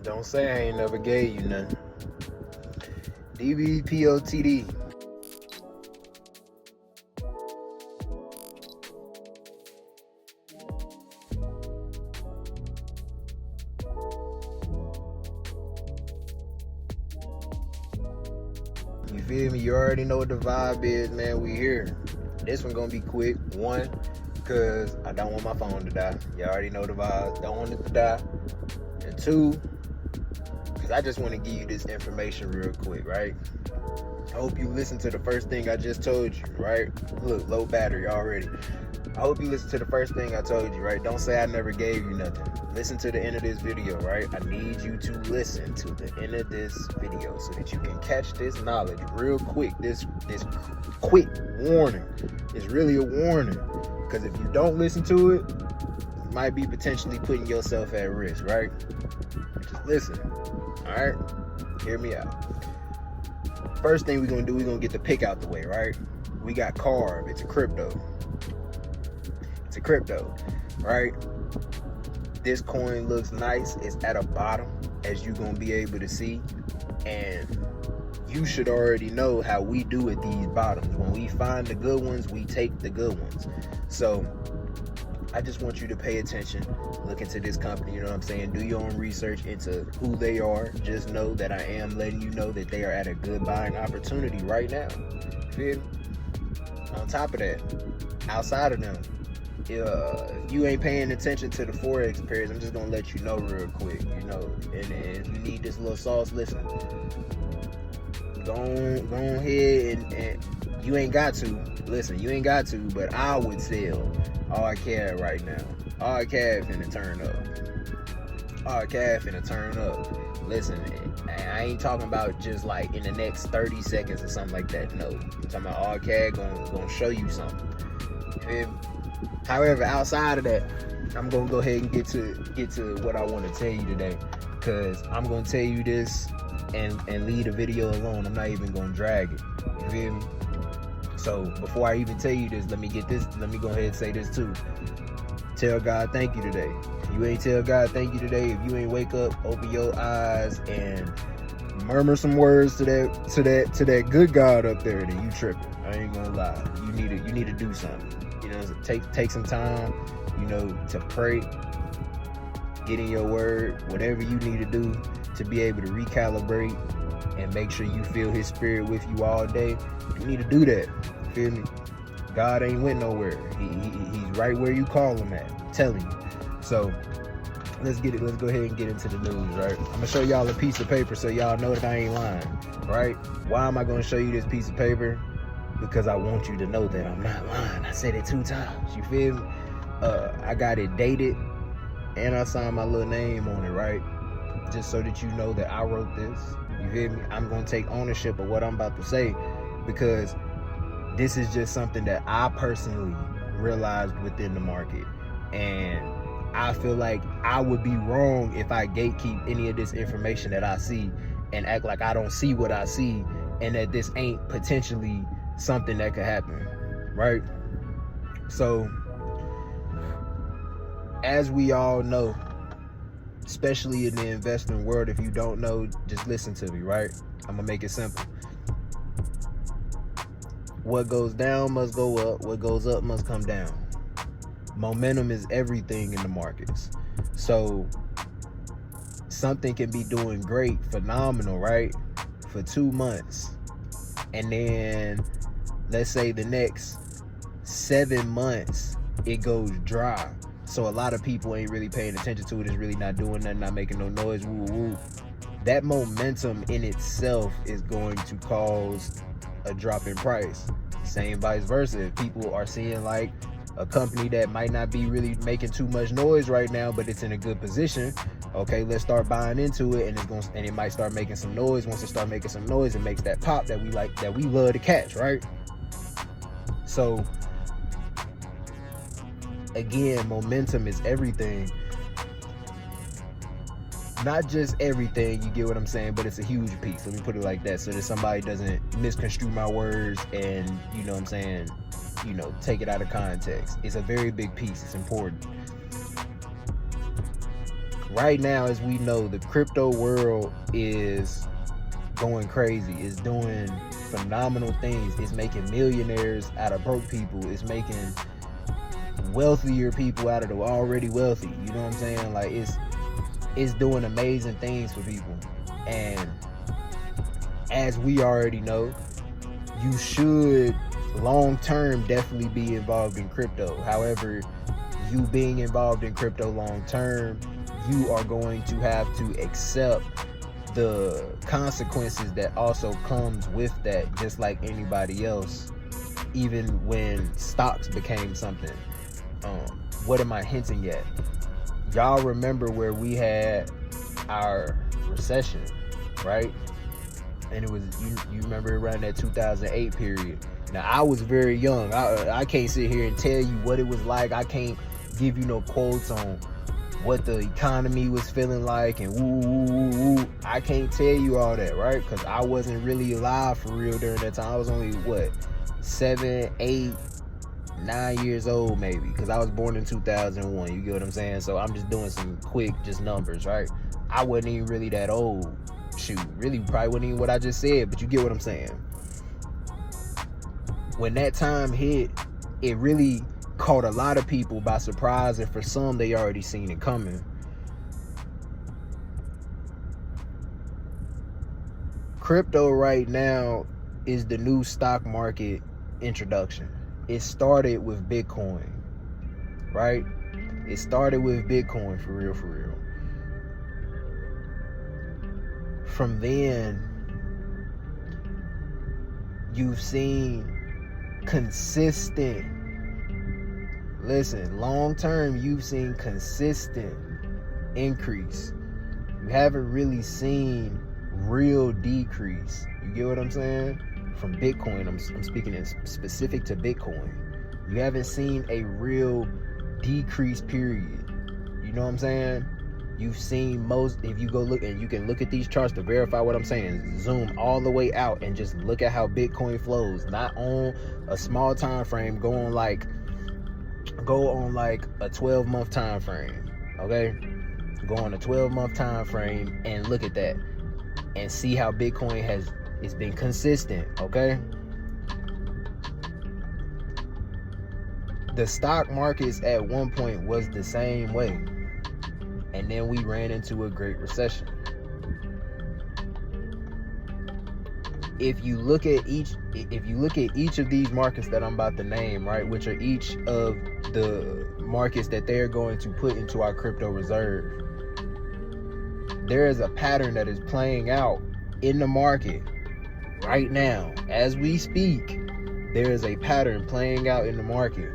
Don't say I ain't never gave you nothing. DBPOTD. You feel me? You already know what the vibe is, man. We here. This one gonna be quick. One, because I don't want my phone to die. You already know the vibe. Don't want it to die. And two, because I just want to give you this information real quick, right? I hope you listen to the first thing I just told you, right? Look, low battery already. I hope you listen to the first thing I told you, right? Don't say I never gave you nothing. Listen to the end of this video, right? I need you to listen to the end of this video so that you can catch this knowledge real quick. This quick warning is really a warning, because if you don't listen to it, you might be potentially putting yourself at risk, right? Just listen, all right? Hear me out. First thing we're gonna do, we're gonna get the pick out the way, right? We got Carve. It's a crypto, right? This coin looks nice. It's at a bottom, as you're gonna be able to see, and you should already know how we do at these bottoms. When we find the good ones, we take the good ones. So I just want you to pay attention, look into this company, you know what I'm saying? Do your own research into who they are. Just know that I am letting you know that they are at a good buying opportunity right now. Feel me? On top of that, outside of them, if you ain't paying attention to the Forex pairs, I'm just gonna let you know real quick, you know, and if you need this little sauce, listen, go ahead and you ain't got to, but I would sell RCAD right now. RCAD finna turn up. Listen, I ain't talking about just like in the next 30 seconds or something like that. No, I'm talking about RCAD gonna show you something. However, outside of that, I'm gonna go ahead and get to what I want to tell you today, because I'm gonna tell you this and leave the video alone. I'm not even gonna drag it. You feel me? So before I even tell you this, let me go ahead and say this too. Tell God thank you today. If you ain't tell God thank you today, if you ain't wake up, open your eyes and murmur some words to that good God up there, then you tripping. I ain't gonna lie. You need to do something. You know, take some time, you know, to pray, get in your word, whatever you need to do to be able to recalibrate and make sure you feel his spirit with you all day. You need to do that. Feel me? God ain't went nowhere. He's right where you call him at. I'm telling you. So let's get it. Let's go ahead and get into the news, right? I'm gonna show y'all a piece of paper so y'all know that I ain't lying, right? Why am I gonna show you this piece of paper? Because I want you to know that I'm not lying. I said it 2 times. You feel me? I got it dated and I signed my little name on it, right? Just so that you know that I wrote this. You feel me? I'm gonna take ownership of what I'm about to say, because this is just something that I personally realized within the market, and I feel like I would be wrong if I gatekeep any of this information that I see and act like I don't see what I see, and that this ain't potentially something that could happen, right? So as we all know, especially in the investing world, if you don't know, just listen to me, right? I'm gonna make it simple. What goes down must go up. What goes up must come down. Momentum is everything in the markets. So something can be doing great, phenomenal, right, for 2 months, and then let's say the next 7 months it goes dry. So a lot of people ain't really paying attention to it. It's really not doing nothing, not making no noise. Woo woo. That momentum in itself is going to cause a drop in price. Same vice versa. If people are seeing like a company that might not be really making too much noise right now, but it's in a good position, okay, let's start buying into it, and it might start making some noise. Once it start making some noise, it makes that pop that we like, that we love to catch, right? So again, momentum is everything. Not just everything, you get what I'm saying, but it's a huge piece. Let me put it like that, so that somebody doesn't misconstrue my words and, you know what I'm saying, you know, take it out of context. It's a very big piece. It's important. right now, as we know, the crypto world is going crazy. It's doing phenomenal things. It's making millionaires out of broke people. It's making wealthier people out of the already wealthy. You know what I'm saying? Like, it's doing amazing things for people. And as we already know, you should long term definitely be involved in crypto. However, you being involved in crypto long term, you are going to have to accept the consequences that also comes with that, just like anybody else. Even when stocks became something, what am I hinting at? Y'all remember where we had our recession, right? And it was, you remember around that 2008 period. Now, I was very young. I can't sit here and tell you what it was like. I can't give you no quotes on what the economy was feeling like and woo. I can't tell you all that, right? Because I wasn't really alive for real during that time. I was only, 7, 8, 9 years old maybe, because I was born in 2001. You get what I'm saying? So I'm just doing some quick just numbers, right? I wasn't even really that old. Shoot, really probably wasn't even what I just said, but you get what I'm saying. When that time hit, it really caught a lot of people by surprise, and for some, they already seen it coming. Crypto right now is the new stock market introduction. It started with Bitcoin, right? It started with Bitcoin, for real. From then, you've seen consistent, long term, you've seen consistent increase. You haven't really seen real decrease. You get what I'm saying? From Bitcoin, I'm speaking in specific to Bitcoin. You haven't seen a real decrease period. You know what I'm saying? You've seen most, if you go look, and you can look at these charts to verify what I'm saying, zoom all the way out and just look at how Bitcoin flows, not on a small time frame, go on like a 12-month time frame, okay? Go on a 12-month time frame and look at that and see how Bitcoin it's been consistent, okay? The stock markets at one point was the same way. And then we ran into a great recession. If you look at each of these markets that I'm about to name, right, which are each of the markets that they're going to put into our crypto reserve, there is a pattern that is playing out in the market right now. As we speak, there is a pattern playing out in the market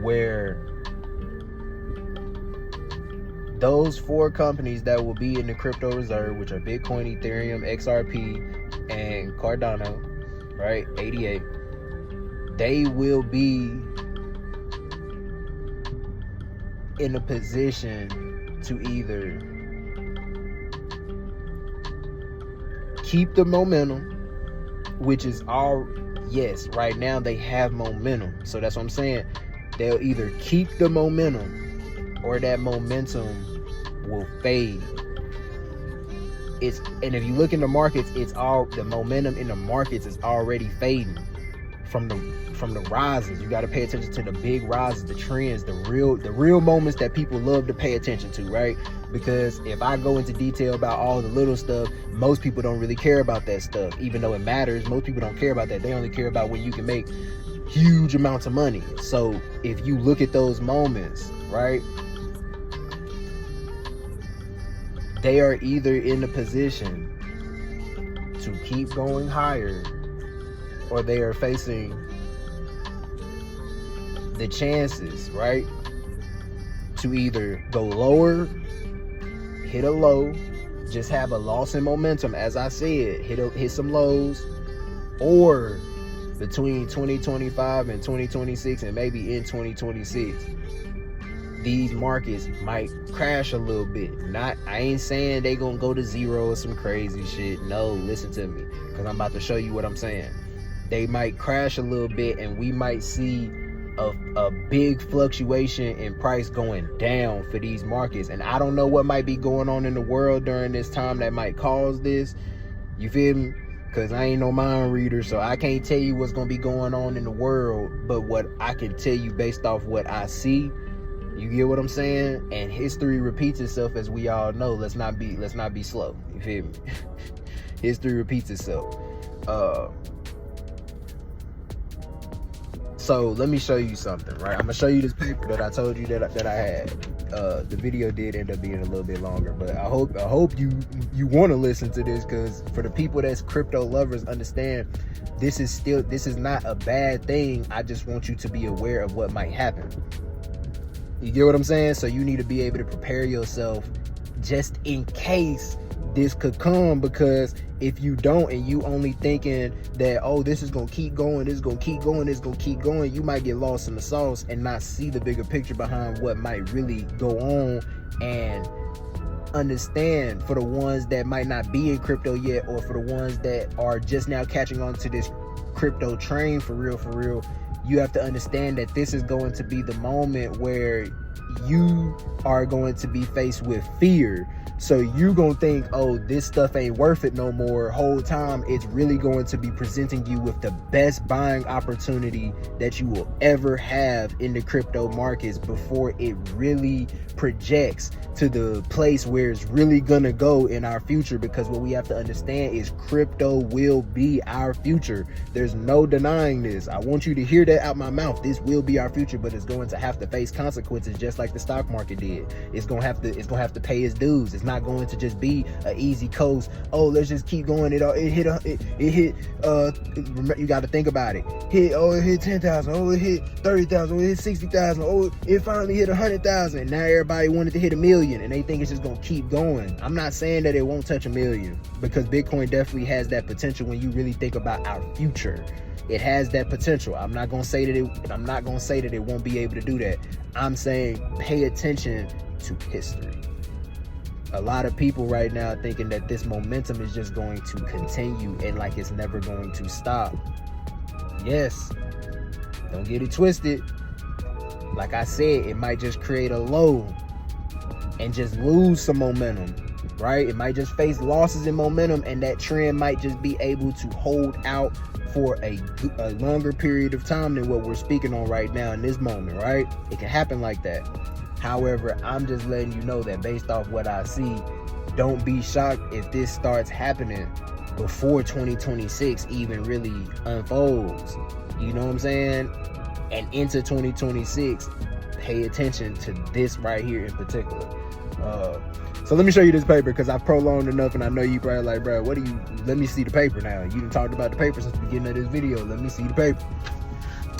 where those 4 companies that will be in the crypto reserve, which are Bitcoin, Ethereum, XRP, and Cardano, right, ADA, they will be in a position to either keep the momentum, which is yes, right now they have momentum. So that's what I'm saying. They'll either keep the momentum or that momentum will fade. And if you look in the markets, the momentum in the markets is already fading from the rises. You got to pay attention to the big rises, the trends, the real moments that people love to pay attention to, right? Because if I go into detail about all the little stuff, most people don't really care about that stuff, even though it matters. Most people don't care about that. They only care about when you can make huge amounts of money. So if you look at those moments, right, they are either in the position to keep going higher, or they are facing the chances, right, to either go lower, hit a low, just have a loss in momentum, as I said, hit some lows, or between 2025 and 2026, and maybe in 2026, these markets might crash a little bit. I ain't saying they gonna go to zero or some crazy shit. No, listen to me, because I'm about to show you what I'm saying. They might crash a little bit, and we might see a big fluctuation in price going down for these markets. And I don't know what might be going on in the world during this time that might cause this. You feel me? Because I ain't no mind reader, so I can't tell you what's going to be going on in the world. But what I can tell you based off what I see, you get what I'm saying? And history repeats itself, as we all know. Let's not be slow. You feel me? History repeats itself. So let me show you something, right? I'm gonna show you this paper that I told you that I had. The video did end up being a little bit longer, but I hope you want to listen to this, because for the people that's crypto lovers, understand this is not a bad thing. I just want you to be aware of what might happen. You get what I'm saying? So you need to be able to prepare yourself just in case this could come, because if you don't and you only thinking that, oh, this is gonna keep going, this is gonna keep going, this is gonna keep going, you might get lost in the sauce and not see the bigger picture behind what might really go on. And understand, for the ones that might not be in crypto yet, or for the ones that are just now catching on to this crypto train for real, you have to understand that this is going to be the moment where you are going to be faced with fear. So you gonna think, oh, this stuff ain't worth it no more. Whole time it's really going to be presenting you with the best buying opportunity that you will ever have in the crypto markets before it really projects to the place where it's really gonna go in our future. Because what we have to understand is crypto will be our future. There's no denying this. I want you to hear that out my mouth. This will be our future, but it's going to have to face consequences, just like the stock market did. It's gonna have to pay its dues. It's not going to just be an easy coast. Oh, let's just keep going. You got to think about it. It hit 10,000. Oh, it hit 30,000. Oh, it hit 60,000. Oh, it finally hit 100,000. Now everybody wanted to hit 1 million, and they think it's just gonna keep going. I'm not saying that it won't touch 1 million, because Bitcoin definitely has that potential. When you really think about our future, it has that potential. I'm not gonna say that it won't be able to do that. I'm saying pay attention to history. A lot of people right now are thinking that this momentum is just going to continue and like it's never going to stop. Yes, don't get it twisted. Like I said, it might just create a low and just lose some momentum, right? It might just face losses in momentum, and that trend might just be able to hold out for a longer period of time than what we're speaking on right now in this moment, right? It can happen like that. However, I'm just letting you know that based off what I see, don't be shocked if this starts happening before 2026 even really unfolds. You know what I'm saying? And into 2026, pay attention to this right here in particular. So let me show you this paper, because I've prolonged enough, and I know you probably like, bro, let me see the paper now. You done talked about the paper since the beginning of this video. Let me see the paper.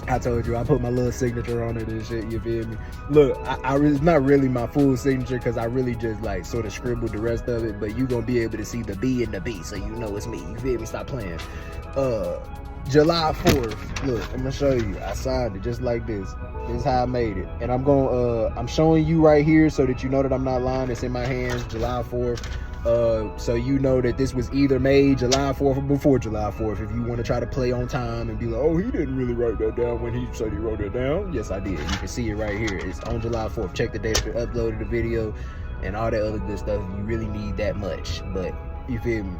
I told you I put my little signature on it and shit, you feel me? Look, it's not really my full signature, because I really just like sort of scribbled the rest of it, but you gonna be able to see the B and the B, so you know it's me, you feel me? Stop playing. July 4th, look, I'm gonna show you. I signed it just like this. This is how I made it. And I'm showing you right here so that you know that I'm not lying. It's in my hands, July 4th. So you know that this was either made July 4th or before July 4th. If you want to try to play on time and be like, oh, he didn't really write that down when he said he wrote it down. Yes, I did. You can see it right here. It's on July 4th. Check the date that I uploaded the video and all that other good stuff. You really need that much. But you feel me?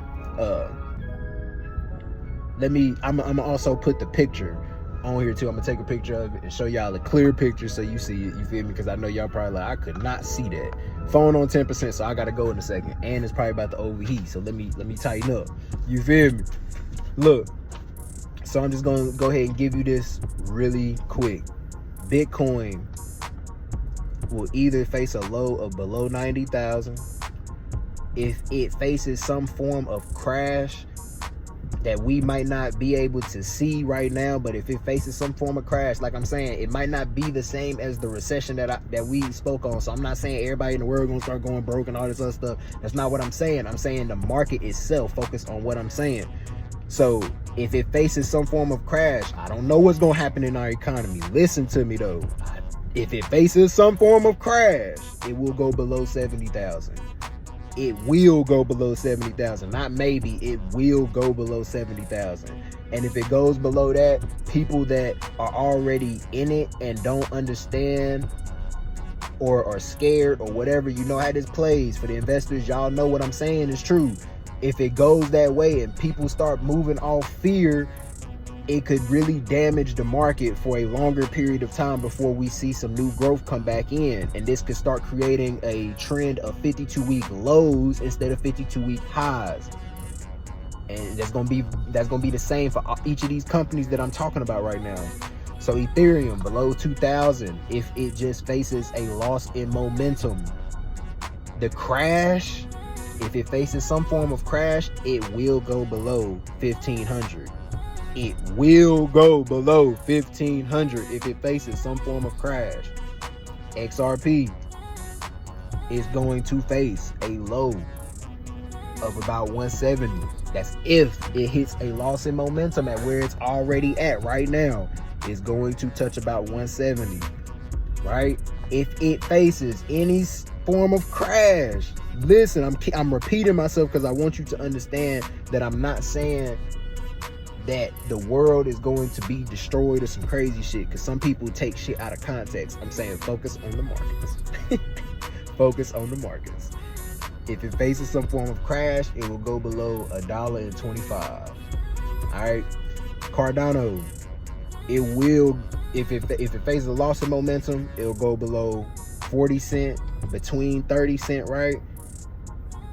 I'm gonna also put the picture on here too. I'm gonna take a picture of it and show y'all a clear picture so you see it, you feel me? Because I know y'all probably like, I could not see that. Phone on 10%, so I gotta go in a second, and it's probably about to overheat, so let me tighten up, you feel me? Look, so I'm just gonna go ahead and give you this really quick. Bitcoin will either face a low of below 90,000. If it faces some form of crash that we might not be able to see right now, but if it faces some form of crash, like I'm saying, it might not be the same as the recession that we spoke on. So I'm not saying everybody in the world gonna start going broke and all this other stuff. That's not what I'm saying. I'm saying the market itself. Focus on what I'm saying. So if it faces some form of crash, I don't know what's gonna happen in our economy. Listen to me though. If it faces some form of crash, it will go below 70,000. It will go below 70,000. Not maybe, it will go below 70,000. And if it goes below that, people that are already in it and don't understand or are scared or whatever, you know how this plays. For the investors, y'all know what I'm saying is true. If it goes that way and people start moving off fear, it could really damage the market for a longer period of time before we see some new growth come back in. And this could start creating a trend of 52-week lows instead of 52-week highs. And that's gonna be the same for each of these companies that I'm talking about right now. So Ethereum below 2,000, if it just faces a loss in momentum. The crash, if it faces some form of crash, it will go below 1,500. It will go below 1,500 if it faces some form of crash. XRP is going to face a low of about 170. That's if it hits a loss in momentum at where it's already at right now. It's going to touch about 170, right? If it faces any form of crash, listen, I'm repeating myself because I want you to understand that I'm not saying that the world is going to be destroyed or some crazy shit, because some people take shit out of context. I'm saying focus on the markets. Focus on the markets. If it faces some form of crash, it will go below $1.25. All right, Cardano, it will, if it faces a loss of momentum, it'll go below 40 cent, between 30 cent, right?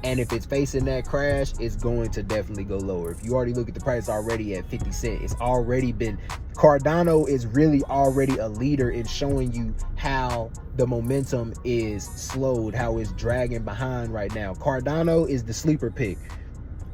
And if it's facing that crash, it's going to definitely go lower. If you already look at the price already at 50 cent, it's already been, Cardano is really already a leader in showing you how the momentum is slowed, how it's dragging behind right now. Cardano is the sleeper pick.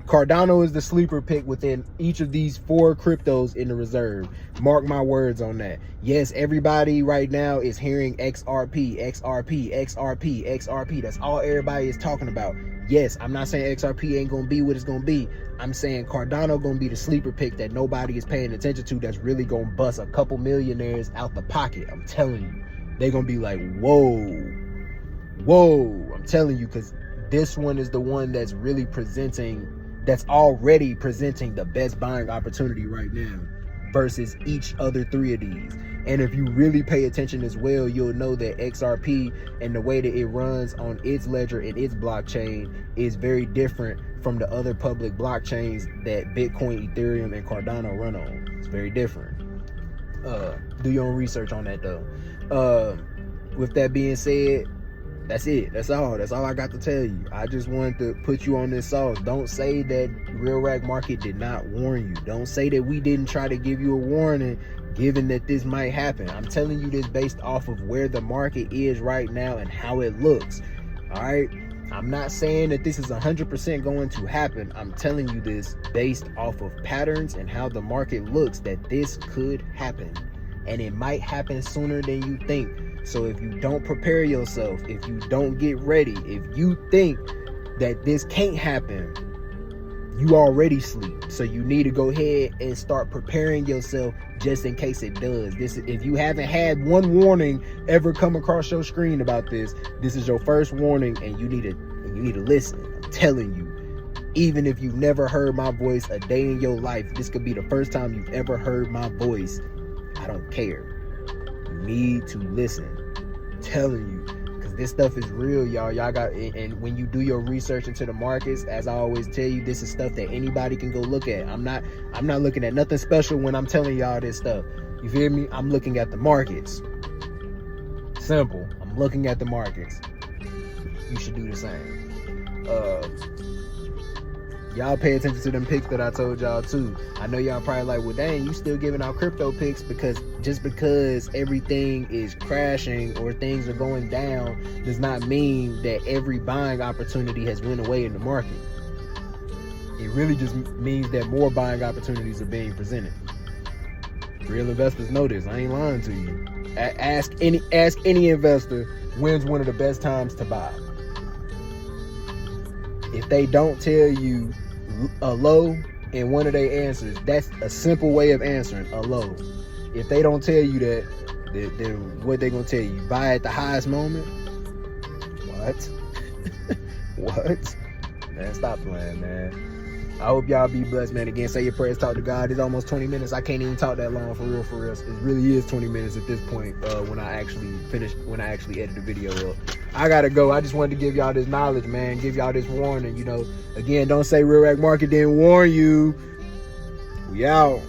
Cardano is the sleeper pick within each of these 4 cryptos in the reserve. Mark my words on that. Yes, everybody right now is hearing XRP, XRP, XRP, XRP. That's all everybody is talking about. Yes, I'm not saying XRP ain't gonna be what it's gonna be. I'm saying Cardano gonna be the sleeper pick that nobody is paying attention to, that's really gonna bust a couple millionaires out the pocket. I'm telling you. They're gonna be like, whoa, whoa. I'm telling you, because this one is the one that's really that's already presenting the best buying opportunity right now versus each other 3 of these. And if you really pay attention as well, you'll know that XRP and the way that it runs on its ledger and its blockchain is very different from the other public blockchains that Bitcoin, Ethereum, and Cardano run on. It's very different. Do your own research on that though. With that being said, that's it. That's all I got to tell you. I just wanted to put you on this sauce. Don't say that Real Rack Market did not warn you. Don't say that we didn't try to give you a warning, given that this might happen. I'm telling you this based off of where the market is right now and how it looks. All right. I'm not saying that this is 100% going to happen. I'm telling you this based off of patterns and how the market looks, that this could happen. And it might happen sooner than you think. So if you don't prepare yourself, if you don't get ready, if you think that this can't happen, you already sleep. So you need to go ahead and start preparing yourself just in case it does. If you haven't had one warning ever come across your screen about this, this is your first warning, and you need to listen. I'm telling you, even if you've never heard my voice a day in your life, this could be the first time you've ever heard my voice. I don't care. You need to listen. I'm telling you, because this stuff is real, y'all. Y'all got, and when you do your research into the markets, as I always tell you, this is stuff that anybody can go look at. I'm not looking at nothing special when I'm telling y'all this stuff. You feel me? I'm looking at the markets. Simple. I'm looking at the markets. You should do the same. Y'all pay attention to them picks that I told y'all too. I know y'all probably like, well, dang, you still giving out crypto picks, because just because everything is crashing or things are going down does not mean that every buying opportunity has went away in the market. It really just means that more buying opportunities are being presented. Real investors know this. I ain't lying to you. Ask any investor when's one of the best times to buy. If they don't tell you a low in one of their answers, that's a simple way of answering a low. If they don't tell you that, then what they gonna tell you? Buy at the highest moment? What? What? Man, stop playing, man. I hope y'all be blessed, man. Again, say your prayers, talk to God. It's almost 20 minutes. I can't even talk that long, for real, for real. It really is 20 minutes at this point when I actually edit the video up. I gotta go. I just wanted to give y'all this knowledge, man. Give y'all this warning, you know. Again, don't say Real Rack Market didn't warn you. We out.